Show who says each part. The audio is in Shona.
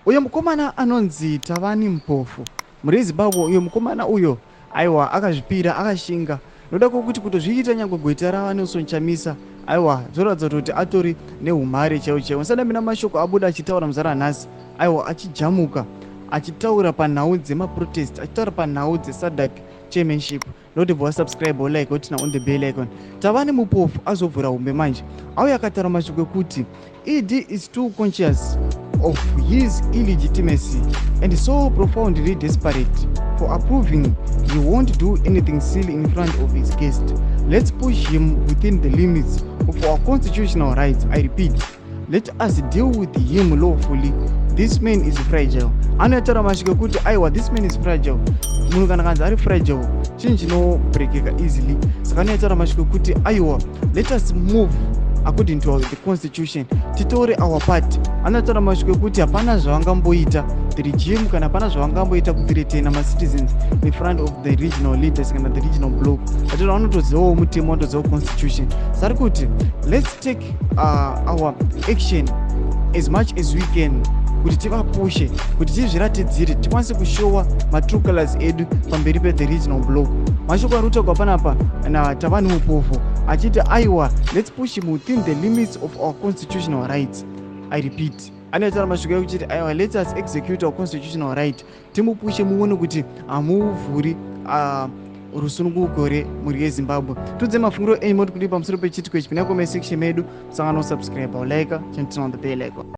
Speaker 1: uyo mukomana anonzi Tavani Mpofu muri Zimbabwe. Uyo mukomana uyo aiwa akazvipira akashinga noda kuti kutozviita nyangwe gweta raNelson Chamisa aiwa zvoratidza kuti atori neumhare chaiwo chaiwo. Musadamira mashoko abuda achitaura muzara nhasi aiwa achijamuka achitaura panhau dzemaprotest achitaura panhau dzeSADC chairmanship. Noti bva subscribe or like utina on the bell icon. Tavani Mupofu azovhura umbe manje auya akataura mashoko ekuti ED is too conscious of his illegitimacy and so profoundly desperate for approving he won't do anything silly in front of his guest. Let's push him within the limits of our constitutional rights. I repeat, let us deal with him lawfully. This man is fragile. Anotaura mashoko ekuti aiwa this man is fragile. Munhu kana kanzi ari fragile chinhu chinobrekeka easily. Saka anotaura mashoko ekuti aiwa let us move according to the constitution, titore our part. Anotaura mashoko ekuti hapana zvavangamboita the regime kana hapana zvavangamboita kuthreatena macitizens in front of the regional leaders kana the regional bloc. Vatora vanotozivawo mutemo vanotozivawo constitution. Sari kuti let's take our action as much as we can kuti tivapushe kuti tizviratidzire tikwanise kushowa matrue colors edu pamberi pe the regional bloc. Mashoko ari kutaurwa panapa naTavani Mupofu achiti aiwa let's push him within the limits of our constitutional rights. I repeat, anotaura mashoko ekuti aiwa let us execute our constitutional right. Timupushe muone kuti hamuvhuri rusununguko remhuri yeZimbabwe. Tudze mafungiro enyu moti kudi pamusoro pechitiko ichi pina comment section medu. Musangano subscribe or like, turn on the bell icon.